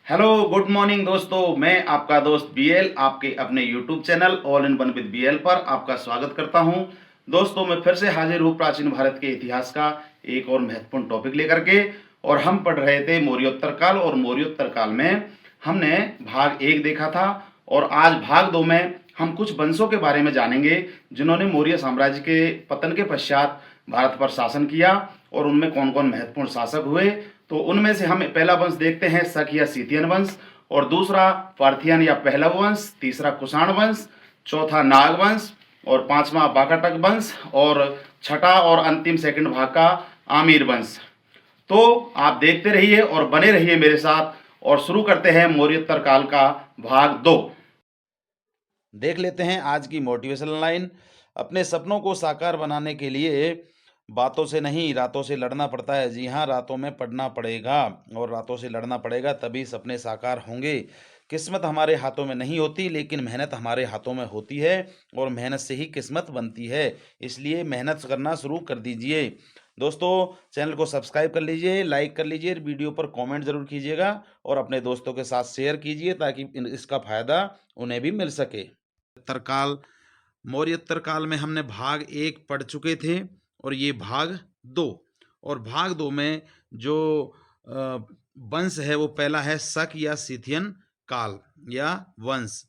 Hello good morning दोस्तों, मैं आपका दोस्त बीएल आपके अपने YouTube channel all in one with BL पर आपका स्वागत करता हूं। दोस्तों, मैं फिर से हाजिर हूं प्राचीन भारत के इतिहास का एक और महत्वपूर्ण टॉपिक लेकर के। और हम पढ़ रहे थे मौर्योत्तर काल, और मौर्योत्तर काल में हमने भाग 1 देखा था। और आज भाग 2 में हम कुछ वंशों के बारे में जानेंगे जिन्होंने मौर्य साम्राज्य के पतन के पश्चात भारत पर शासन किया, और उनमें कौन कौन महत्वपूर्ण शासक हुए। तो उनमें से हम पहला वंश देखते हैं, शक या सीतियन वंश। और दूसरा पार्थियन या पहलव वंश। तीसरा कुषाण वंश। चौथा नाग वंश। और पांचवा वाकाटक वंश। और छठा और अंतिम सेकंड भाग का आमिर वंश। तो आप देखते रहिए और बने रहिए मेरे साथ, और शुरू करते हैं मौर्योत्तर काल का भाग 2। देख लेते हैं आज की मोटिवेशनल लाइन। अपने सपनों को साकार बनाने के लिए बातों से नहीं, रातों से लड़ना पड़ता है। जी हाँ, रातों में पढ़ना पड़ेगा और रातों से लड़ना पड़ेगा, तभी सपने साकार होंगे। किस्मत हमारे हाथों में नहीं होती, लेकिन मेहनत हमारे हाथों में होती है, और मेहनत से ही किस्मत बनती है। इसलिए मेहनत करना शुरू कर दीजिए। दोस्तों, चैनल को सब्सक्राइब कर लीजिए, लाइक कर लीजिए, वीडियो पर कमेंट जरूर कीजिएगा, और अपने दोस्तों के साथ शेयर कीजिए ताकि इसका फायदा उन्हें भी मिल सके। उत्तरकाल, मौर्योत्तर काल में हमने भाग 1 पढ़ चुके थे, और ये भाग 2। और भाग 2 में जो वंश है वो पहला है शक या सीथियन काल या वंश।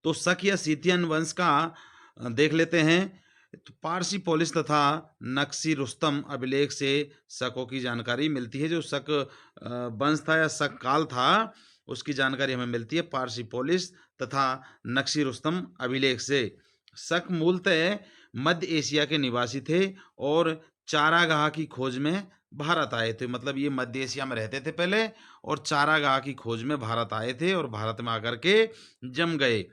तो शक या सीथियन वंश का देख लेते हैं। तो पारसी पोलिस तथा नक्शी रुस्तम अभिलेख से शकों की जानकारी मिलती है। जो शक वंश था या शक काल था, उसकी जानकारी हमें मिलती है पारसी पोलिस तथा नक्शी रुस्तम अभिलेख से। शक मूलतः मध्य एशिया के निवासी थे और चारागाह की खोज में भारत आए थे। मतलब ये मध्य एशिया में रहते थे पहले, और चारागाह की खोज में भारत आए थे और भारत में आकर के जम गए।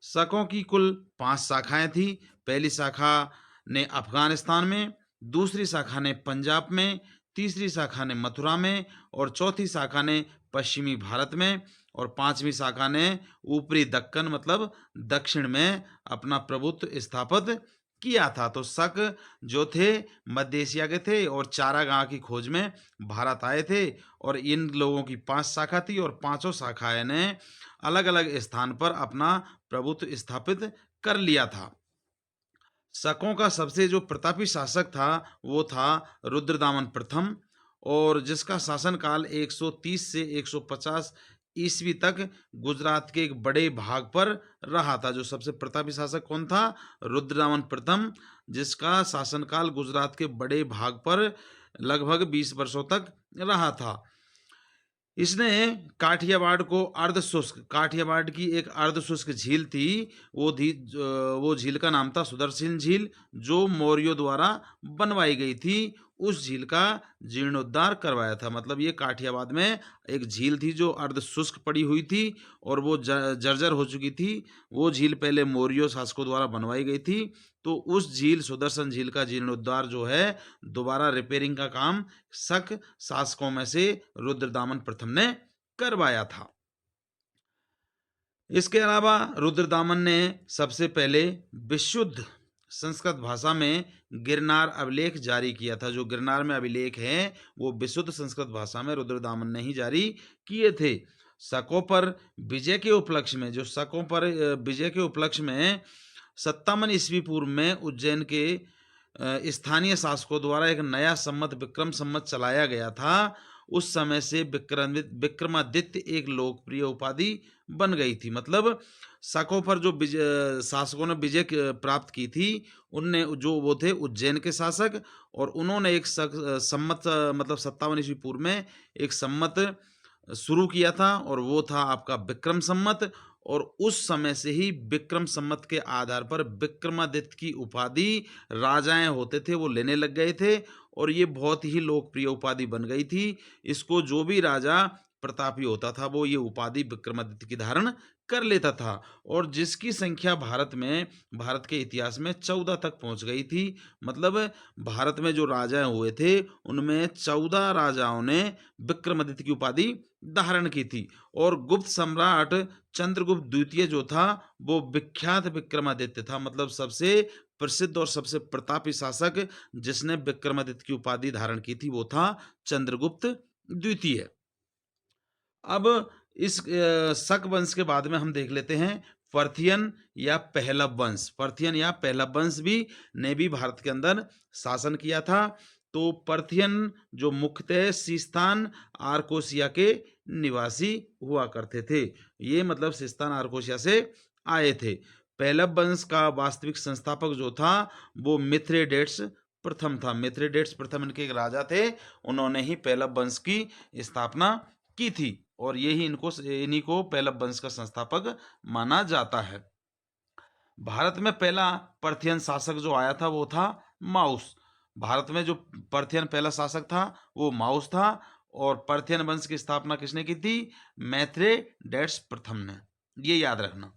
शकों की कुल 5 शाखाएं थी। पहली शाखा ने अफगानिस्तान में, दूसरी शाखा ने पंजाब में, तीसरी शाखा ने मथुरा में, और चौथी शाखा ने पश्चिमी भारत में, और पांचवी शाखा ने ऊपरी दक्कन मतलब दक्षिण में अपना प्रभुत्व स्थापित किया था। तो शक जो थे मध्य एशिया के थे और चारागाह की खोज में भारत आए थे, और इन लोगों की 5 शाखा थी, और पांचों शाखाएं ने अलग अलग स्थान पर अपना प्रभुत्व स्थापित कर लिया था। शकों का सबसे जो प्रतापी शासक था वो था रुद्रदामन प्रथम, और जिसका शासनकाल 130 से 150 ईस्वी तक गुजरात के एक बड़े भाग पर रहा था। जो सबसे प्रतापी शासक कौन था? रुद्रदामन प्रथम, जिसका शासनकाल गुजरात के बड़े भाग पर लगभग 20 वर्षों तक रहा था। इसने काठियावाड़ को अर्धशुष्क, काठियावाड़ की एक अर्धशुष्क झील थी, वो झील का नाम था सुदर्शन झील, जो मौर्यों द्वारा बनवाई गई थी। उस झील का जीर्णोद्धार करवाया था। मतलब ये काठियावाड़ में एक झील थी जो अर्धशुष्क पड़ी हुई थी और वो जर्जर हो चुकी थी। वो झील पहले मौर्य शासकों द्वारा बनवाई गई थी। तो उस झील, सुदर्शन झील का जीर्णोद्धार जो है, दोबारा रिपेयरिंग का काम शक शासकों में से रुद्रदामन प्रथम ने करवाया था। इसके अलावा रुद्रदामन ने सबसे पहले विशुद्ध संस्कृत भाषा में गिरनार अभिलेख जारी किया था। जो गिरनार में अभिलेख हैं वो विशुद्ध संस्कृत भाषा में रुद्रदामन ने ही जारी किए थे। शकों पर विजय के उपलक्ष्य में, जो शकों पर विजय के उपलक्ष्य में 57 ईस्वी पूर्व में उज्जैन के स्थानीय शासकों द्वारा एक नया संमत, विक्रम संमत चलाया गया था। उस समय से विक्रमादित्य एक लोकप्रिय उपाधि बन गई थी। मतलब शकों पर जो शासकों ने विजय प्राप्त की थी, उनने जो वो थे उज्जैन के शासक, और उन्होंने एक सम्मत मतलब 57 ईस्वी पूर्व में एक सम्मत शुरू किया था, और वो था आपका विक्रम संमत। और उस समय से ही विक्रम संमत के आधार पर विक्रमादित्य की उपाधि राजाएं होते थे वो लेने लग गए थे, और ये बहुत ही लोकप्रिय उपाधि बन गई थी। इसको जो भी राजा प्रतापी होता था वो ये उपाधि विक्रमादित्य की धारण कर लेता था, और जिसकी संख्या भारत के इतिहास में 14 तक पहुंच गई थी। मतलब भारत में जो राजा हुए थे उनमें 14 राजाओं ने विक्रमादित्य की उपाधि धारण की थी। और गुप्त सम्राट चंद्रगुप्त द्वितीय जो था वो विख्यात विक्रमादित्य था। मतलब सबसे प्रसिद्ध और सबसे प्रतापी शासक जिसने विक्रमादित्य की उपाधि धारण की थी वो था चंद्रगुप्त द्वितीय। अब इस शक वंश के बाद में हम देख लेते हैं पर्थियन या पहलव वंश। पर्थियन या पहलव वंश भी ने भी भारत के अंदर शासन किया था। तो पर्थियन जो मुख्यतः सिस्तान आर्कोसिया के निवासी हुआ करते थे। ये मतलब सिस्तान आर्कोसिया से आए थे। पहलव वंश का वास्तविक संस्थापक जो था वो मिथ्रेडेट्स प्रथम था। मिथ्रेडेट्स प्रथम इनके एक राजा थे, उन्होंने ही पहलव वंश की स्थापना की थी और यही इन्हीं को पहलव वंश का संस्थापक माना जाता है। भारत में पहला पर्थियन शासक जो आया था वो था माउस। भारत में जो पर्थियन पहला शासक था वो माउस था और पर्थियन वंश की स्थापना किसने की थी? मिथ्रेडेट्स प्रथम ने। ये याद रखना।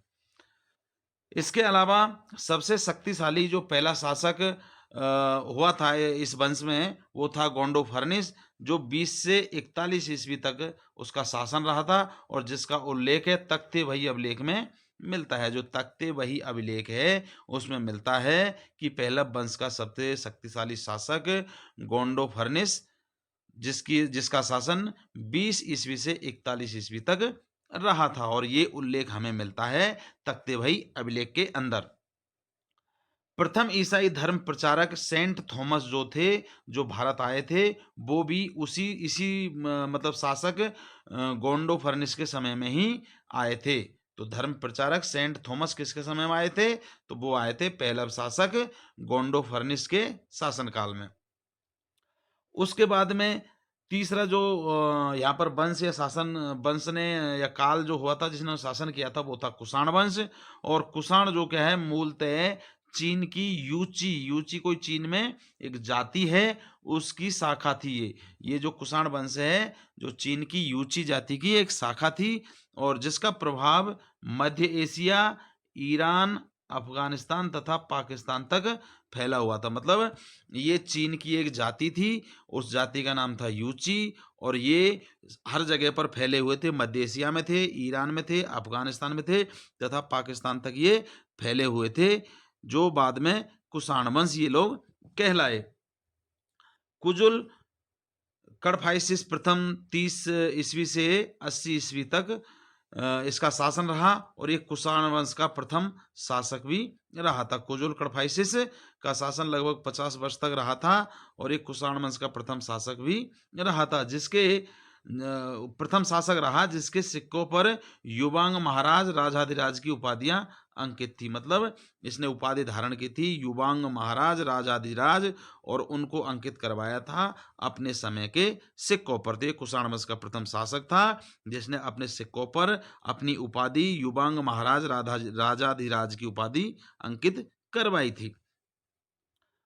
इसके अलावा सबसे शक्तिशाली जो पहला शासक हुआ था इस वंश में वो था गोंडोफर्निस, जो 20 से 41 ईस्वी तक उसका शासन रहा था और जिसका उल्लेख है तख्ते वही अभिलेख में मिलता है। जो तख्ते वही अभिलेख है उसमें मिलता है कि पहलव वंश का सबसे शक्तिशाली शासक गोंडोफर्निस, जिसका शासन 20 ईस्वी से 41 ईस्वी तक रहा था और ये उल्लेख हमें मिलता है तख्ते वही अभिलेख के अंदर। प्रथम ईसाई धर्म प्रचारक सेंट थॉमस जो थे, जो भारत आए थे, वो भी इसी मतलब शासक गोंडोफर्निस के समय में ही आए थे। तो धर्म प्रचारक सेंट थॉमस किसके समय में आए थे? तो वो आए थे पहला शासक गोंडोफर्निस के शासनकाल में। उसके बाद में तीसरा जो यहाँ पर वंश या शासन वंश ने या काल जो हुआ था जिसने शासन किया था वो था कुषाण वंश। और कुषाण जो क्या है मूलतः चीन की यूची कोई चीन में एक जाति है उसकी शाखा थी। ये जो कुषाण वंश है जो चीन की यूची जाति की एक शाखा थी और जिसका प्रभाव मध्य एशिया, ईरान, अफगानिस्तान तथा पाकिस्तान तक फैला हुआ था। मतलब ये चीन की एक जाति थी, उस जाति का नाम था यूची और ये हर जगह पर फैले हुए थे। मध्य एशिया में थे, ईरान में थे, अफगानिस्तान में थे तथा पाकिस्तान तक ये फैले हुए थे, जो बाद में कुषाण वंश ये लोग कहलाए। कुजुल कडफाइसिस प्रथम 30 ईस्वी से 80 ईस्वी तक इसका शासन रहा और ये कुषाण वंश का प्रथम शासक भी रहा था। कुजुल कडफाइसिस का शासन लगभग 50 वर्ष तक रहा था और ये कुषाण वंश का प्रथम शासक भी रहा था, जिसके प्रथम शासक रहा जिसके सिक्कों पर युवांग महाराज राजाधिराज की उपाधियां अंकित थी। मतलब इसने उपाधि धारण की थी युवांग महाराज राजाधिराज और उनको अंकित करवाया था अपने समय के सिक्कों पर। तो ये कुषाण वंश का प्रथम शासक था जिसने अपने सिक्कों पर अपनी उपाधि युवांग महाराज राजाधिराज की उपाधि अंकित करवाई थी।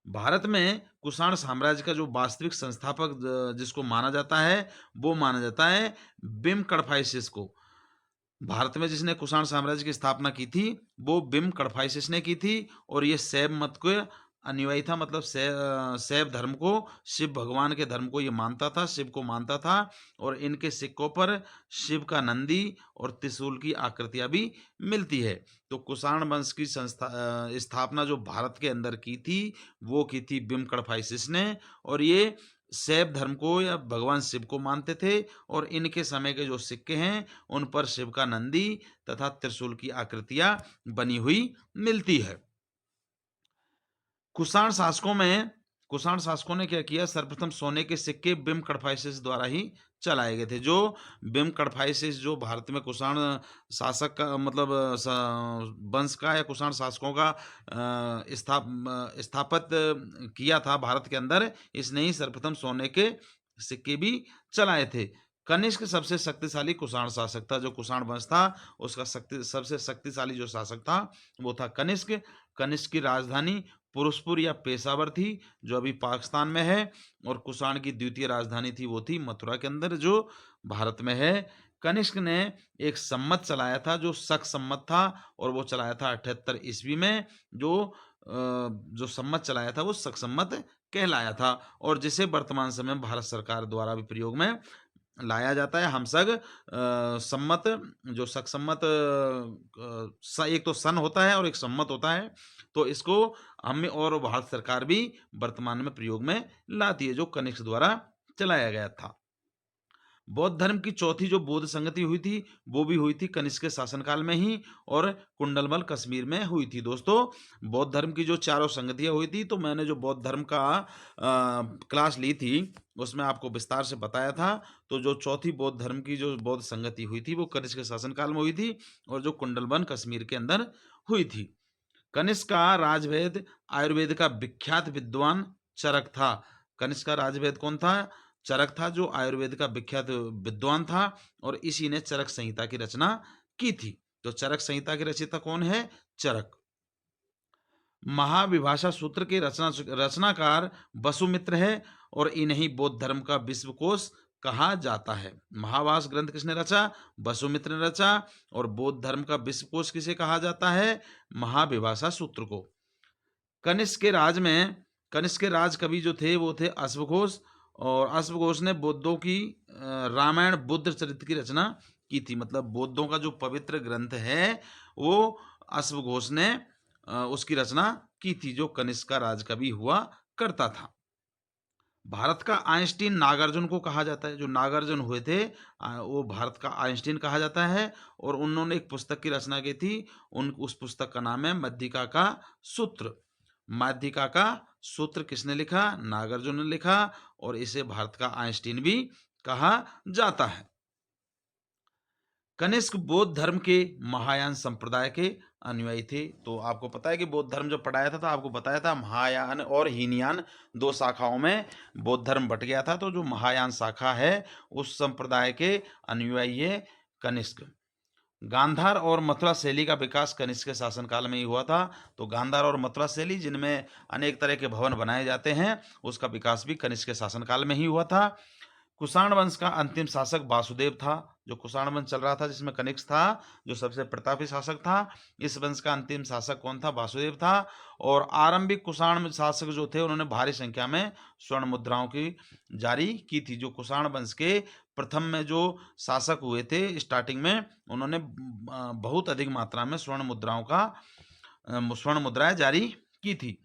भारत में कुषाण साम्राज्य का जो वास्तविक संस्थापक जिसको माना जाता है वो माना जाता है बिम कडफाइसिस को। भारत में जिसने कुषाण साम्राज्य की स्थापना की थी वो बिम कडफाइसिस ने की थी और ये शैव मत को अनुयायी था। मतलब शैव धर्म को, शिव भगवान के धर्म को ये मानता था, शिव को मानता था और इनके सिक्कों पर शिव का नंदी और त्रिशूल की आकृतियां भी मिलती है। तो कुषाण वंश की स्थापना जो भारत के अंदर की थी वो की थी बिम कडफाइसिस ने और ये शैव धर्म को या भगवान शिव को मानते थे और इनके समय के जो सिक्के हैं उन पर शिव का नंदी तथा त्रिशूल की आकृतियां बनी हुई मिलती है। कुषाण शासकों ने क्या किया? सर्वप्रथम सोने के सिक्के बिम कडफाइसिस द्वारा ही चलाए गए थे। जो बिम कडफाइसिस जो भारत में कुषाण शासक का मतलब वंश का या कुषाण शासकों का स्थापित किया था भारत के अंदर, इसने ही सर्वप्रथम सोने के सिक्के भी चलाए थे। कनिष्क सबसे शक्तिशाली कुषाण शासक था। जो कुषाण वंश था उसका सबसे शक्तिशाली जो शासक था वो था कनिष्क। कनिष्क की राजधानी पुरुषपुर या पेशावर थी जो अभी पाकिस्तान में है और कुषाण की द्वितीय राजधानी थी वो थी मथुरा के अंदर जो भारत में है। कनिष्क ने एक सम्मत चलाया था जो शक सम्मत था और वो चलाया था 78 ईस्वी में। जो सम्मत चलाया था वो शक सम्मत कहलाया था और जिसे वर्तमान समय में भारत सरकार द्वारा भी प्रयोग में लाया जाता है। हमसग सम्मत जो शक सम्मत एक तो सन होता है और एक सम्मत होता है, तो इसको हम और भारत सरकार भी वर्तमान में प्रयोग में लाती है जो कनिष्क द्वारा चलाया गया था। बौद्ध धर्म की चौथी जो बौद्ध संगति हुई थी वो भी हुई थी कनिष्क के शासनकाल में ही, और कुंडलमल कश्मीर में हुई थी। दोस्तों, बौद्ध धर्म की जो चारों संगतियां हुई थी, तो मैंने जो बौद्ध धर्म का क्लास ली थी उसमें आपको विस्तार से बताया था। तो जो चौथी बौद्ध धर्म की जो बौद्ध संगति हुई थी वो कनिष्क के शासनकाल में हुई थी, और जो कुंडलवन कश्मीर के अंदर हुई थी। कनिष्क का राजवेद आयुर्वेद का विख्यात विद्वान चरक था। कनिष्क का राजवेद कौन था? चरक था, जो आयुर्वेद का विख्यात विद्वान था, और इसी ने चरक संहिता की रचना की थी। तो चरक संहिता के रचयिता कौन है? चरक। महाविभाषा सूत्र के रचनाकार वसुमित्र है, और इन्हीं बौद्ध धर्म का विश्वकोश कहा जाता है। महाभाष्य ग्रंथ किसने रचा? वसुमित्र ने रचा। और बौद्ध धर्म का विश्वकोश किसे कहा जाता है? महाविभाषा सूत्र को। कनिष्क के राज में, कनिष्क के राज कवि जो थे वो थे अश्वघोष, और अश्वघोष ने बौद्धों की रामायण बुद्ध चरित्र की रचना की थी। मतलब बौद्धों का जो पवित्र ग्रंथ है वो अश्वघोष ने उसकी रचना की थी, जो कनिष्क का राजकवि हुआ करता था। भारत का आइंस्टीन नागार्जुन को कहा जाता है। जो नागार्जुन हुए थे वो भारत का आइंस्टीन कहा जाता है, और उन्होंने एक पुस्तक की रचना की थी। उस पुस्तक का नाम है मध्यिका का सूत्र। मध्यिका का सूत्र किसने लिखा? नागार्जुन ने लिखा, और इसे भारत का आइंस्टीन भी कहा जाता है। कनिष्क बौद्ध धर्म के महायान संप्रदाय के अनुयायी थे। तो आपको पता है कि बौद्ध धर्म जब पढ़ाया था तो आपको बताया था महायान और हीनयान दो शाखाओं में बौद्ध धर्म बट गया था। तो जो महायान शाखा है उस संप्रदाय के अनुयायी है कनिष्क। गांधार और मथुरा शैली का विकास कनिष्क के शासनकाल में ही हुआ था। तो गांधार और मथुरा शैली जिनमें अनेक तरह के भवन बनाए जाते हैं, उसका विकास भी कनिष्क के शासनकाल में ही हुआ था। कुषाण वंश का अंतिम शासक वासुदेव था। जो कुषाण वंश चल रहा था जिसमें कनिष्क था, जो सबसे प्रतापी शासक था, इस वंश का अंतिम शासक कौन था? वासुदेव था। और आरंभिक कुषाण शासक जो थे उन्होंने भारी संख्या में स्वर्ण मुद्राओं की जारी की थी। जो कुषाण वंश के प्रथम में जो शासक हुए थे स्टार्टिंग में, उन्होंने बहुत अधिक मात्रा में स्वर्ण मुद्राएं जारी की थी।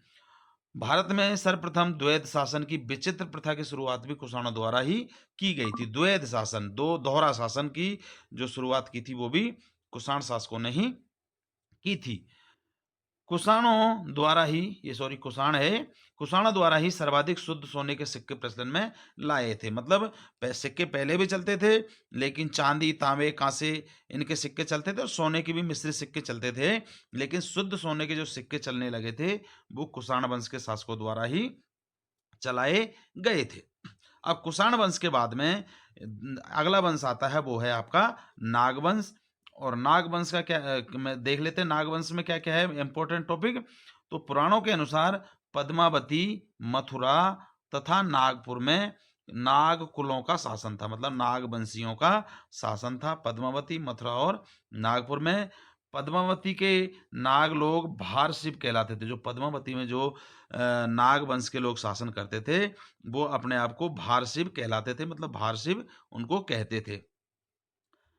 भारत में सर्वप्रथम द्वैध शासन की विचित्र प्रथा की शुरुआत भी कुषाणों द्वारा ही की गई थी। द्वैध शासन, दो दोहरा शासन की जो शुरुआत की थी वो भी कुषाण शासकों ने ही की थी। कुषाणों द्वारा ही कुषाणों द्वारा ही सर्वाधिक शुद्ध सोने के सिक्के प्रचलन में लाए थे। मतलब सिक्के पहले भी चलते थे, लेकिन चांदी, तांबे, कांसे इनके सिक्के चलते थे, और सोने के भी मिश्रित सिक्के चलते थे। लेकिन शुद्ध सोने के जो सिक्के चलने लगे थे वो कुषाण वंश के शासकों द्वारा ही चलाए गए थे। अब कुषाण वंश के बाद में अगला वंश आता है, वो है आपका नागवंश। और नागवंश का क्या मैं देख लेते हैं, नागवंश में क्या क्या है इंपॉर्टेंट टॉपिक। तो पुराणों के अनुसार पद्मावती, मथुरा तथा नागपुर में नाग कुलों का शासन था। मतलब नागवंशियों का शासन था पद्मावती, मथुरा और नागपुर में। पद्मावती के नाग लोग भारशिव कहलाते थे। जो पद्मावती में जो नाग वंश के लोग शासन करते थे वो अपने आप को भारशिव कहलाते थे। मतलब भारशिव उनको कहते थे।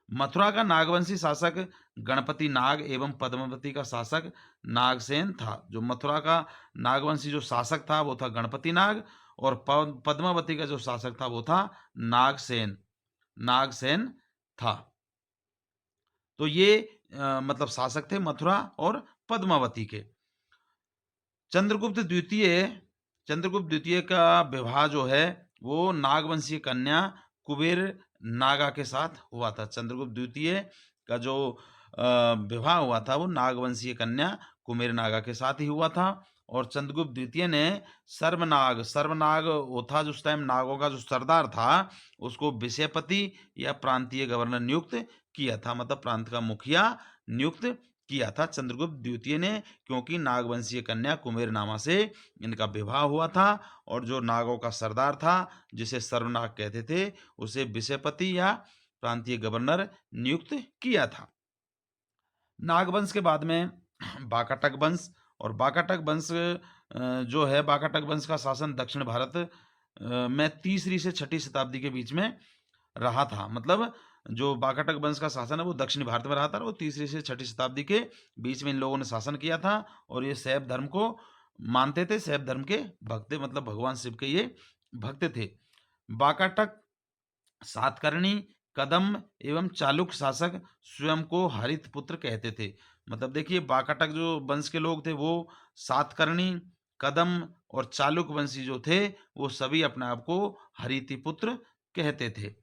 मथुरा का नागवंशी शासक गणपति नाग एवं पद्मावती का शासक नागसेन था। जो मथुरा का नागवंशी जो शासक था वो था गणपति नाग, और पद्मावती का जो शासक था वो था नागसेन था। तो ये मतलब शासक थे मथुरा और पद्मावती के। चंद्रगुप्त द्वितीय का विवाह जो है वो नागवंशीय कन्या कुबेर नागा के साथ हुआ था। चंद्रगुप्त द्वितीय का जो विवाह हुआ था वो नागवंशीय कन्या कुबेर नागा के साथ ही हुआ था। और चंद्रगुप्त द्वितीय ने सर्वनाग वो था जो उस टाइम नागों का जो सरदार था उसको विषयपति या प्रांतीय गवर्नर नियुक्त किया था। मतलब प्रांत का मुखिया नियुक्त किया था चंद्रगुप्त द्वितीय ने, क्योंकि नागवंशीय कन्या कुमेर नामा से इनका विवाह हुआ था। और जो नागों का सरदार था जिसे सर्वनाग कहते थे उसे विषयपति या प्रांतीय गवर्नर नियुक्त किया था। नागवंश के बाद में वाकाटक वंश। और वाकाटक वंश जो है, वाकाटक वंश का शासन दक्षिण भारत में 3री से 6ठी शताब्दी के बीच में रहा था। मतलब जो वाकाटक वंश का शासन है वो दक्षिण भारत में रहा था, वो 3री से 6ठी शताब्दी के बीच में इन लोगों ने शासन किया था। और ये शैव धर्म को मानते थे, शैव धर्म के भक्त, मतलब भगवान शिव के ये भक्त थे। वाकाटक सातकर्णी, कदम्ब एवं चालुक्य शासक स्वयं को हरित पुत्र कहते थे। मतलब देखिए वाकाटक जो वंश के लोग थे वो सातकर्णी, कदम्ब और चालुक्य वंशी जो थे वो सभी अपने आप को हरिति पुत्र कहते थे।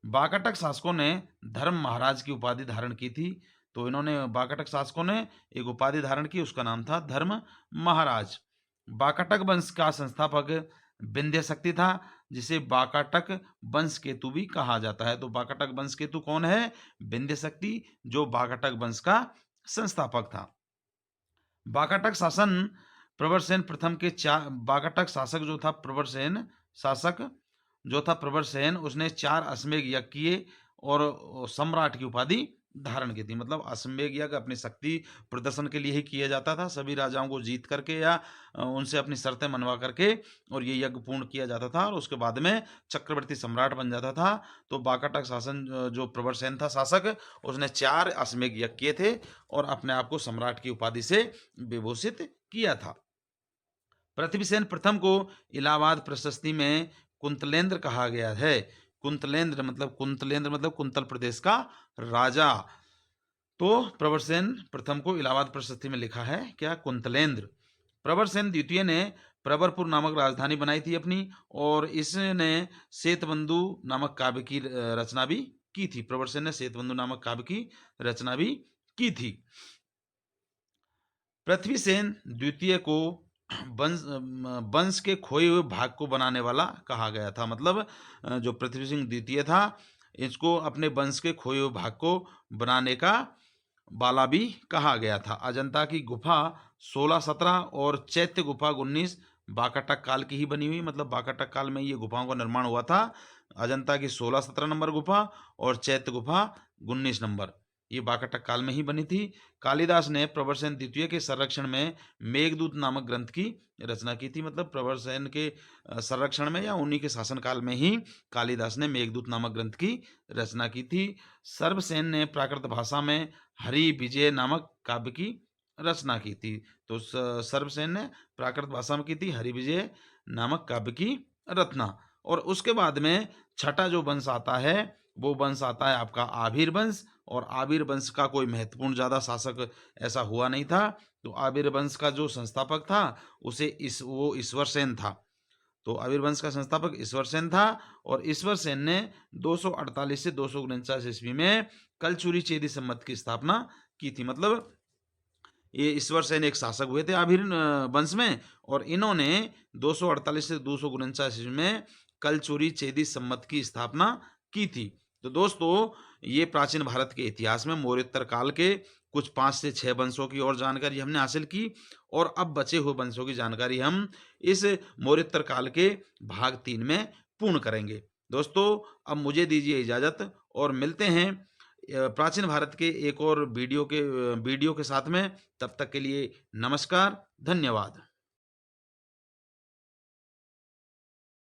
वाकाटक शासकों ने धर्म महाराज की उपाधि धारण की थी। तो इन्होंने वाकाटक शासकों ने एक उपाधि धारण की, उसका नाम था धर्म महाराज। वाकाटक वंश का संस्थापक विंध्य शक्ति था, जिसे वाकाटक वंश केतु भी कहा जाता है। तो वाकाटक वंश केतु कौन है? विंध्य शक्ति, जो वाकाटक वंश का संस्थापक था। वाकाटक शासन प्रवरसेन प्रथम के चार वाकाटक शासक जो था प्रवरसेन शासक जो था प्रवरसेन, उसने 4 अश्वमेध यज्ञ किए और सम्राट की उपाधि धारण की थी। मतलब अश्वमेध यज्ञ अपनी शक्ति प्रदर्शन के लिए ही किया जाता था, सभी राजाओं को जीत करके या उनसे अपनी शर्तें मनवा करके, और ये यज्ञ पूर्ण किया जाता था और उसके बाद में चक्रवर्ती सम्राट बन जाता था। तो वाकाटक शासन जो प्रवरसेन था शासक, उसने 4 अश्वमेध यज्ञ किए थे और अपने आप को सम्राट की उपाधि से विभूषित किया था। पृथ्वीसेन प्रथम को इलाहाबाद प्रशस्ति में कुंतलेंद्र कहा गया है। कुंतलेंद्र मतलब कुंतल प्रदेश का राजा। तो प्रवरसेन प्रथम को इलाहाबाद प्रशस्ति में लिखा है क्या? कुंतलेंद्र। प्रवरसेन द्वितीय ने प्रवरपुर नामक राजधानी बनाई थी अपनी, और इसने श्वेतबंधु नामक काव्य की रचना भी की थी। प्रवरसेन ने श्वेतबंधु नामक काव्य की रचना भी की थी। पृथ्वीसेन द्वितीय को वंश के खोए हुए भाग को बनाने वाला कहा गया था। मतलब जो पृथ्वी सिंह द्वितीय था, इसको अपने वंश के खोए हुए भाग को बनाने का वाला भी कहा गया था। अजंता की गुफा 16-17 और चैत्य गुफा 19 वाकाटक काल की ही बनी हुई। मतलब वाकाटक काल में ये गुफाओं का निर्माण हुआ था। अजंता की 16-17 नंबर गुफा और चैत्य गुफा 19 नंबर, ये वाकाटक काल में ही बनी थी। कालिदास ने प्रवरसेन द्वितीय के संरक्षण में मेघदूत नामक ग्रंथ की रचना की थी। मतलब प्रवरसेन के संरक्षण में या उन्हीं के शासनकाल में ही कालिदास ने मेघदूत नामक ग्रंथ की रचना की थी। सर्वसेन ने प्राकृत भाषा में हरि विजय नामक काव्य की रचना की थी। तो सर्वसेन ने प्राकृत भाषा में की थी हरि विजय नामक काव्य की रचना। और उसके बाद में छठा जो वंश आता है, वो वंश आता है आपका आभीर वंश। और आभीर वंश का कोई महत्वपूर्ण ज़्यादा शासक ऐसा हुआ नहीं था। तो आभीर वंश का जो संस्थापक था वो ईश्वरसेन था। तो आभीर वंश का संस्थापक ईश्वरसेन था, और ईश्वरसेन ने 248 से 249 ईस्वी में कलचुरी चेदी संमत की स्थापना की थी। मतलब ये ईश्वरसेन एक शासक हुए थे आभीर वंश में, और इन्होंने 248 से 249 ईस्वी में कलचुरी चेदी संमत की स्थापना की थी। तो दोस्तों, ये प्राचीन भारत के इतिहास में मौर्योत्तर काल के कुछ 5 से 6 वंशों की और जानकारी हमने हासिल की, और अब बचे हुए वंशों की जानकारी हम इस मौर्योत्तर काल के भाग 3 में पूर्ण करेंगे। दोस्तों, अब मुझे दीजिए इजाज़त, और मिलते हैं प्राचीन भारत के एक और वीडियो के साथ में। तब तक के लिए नमस्कार, धन्यवाद।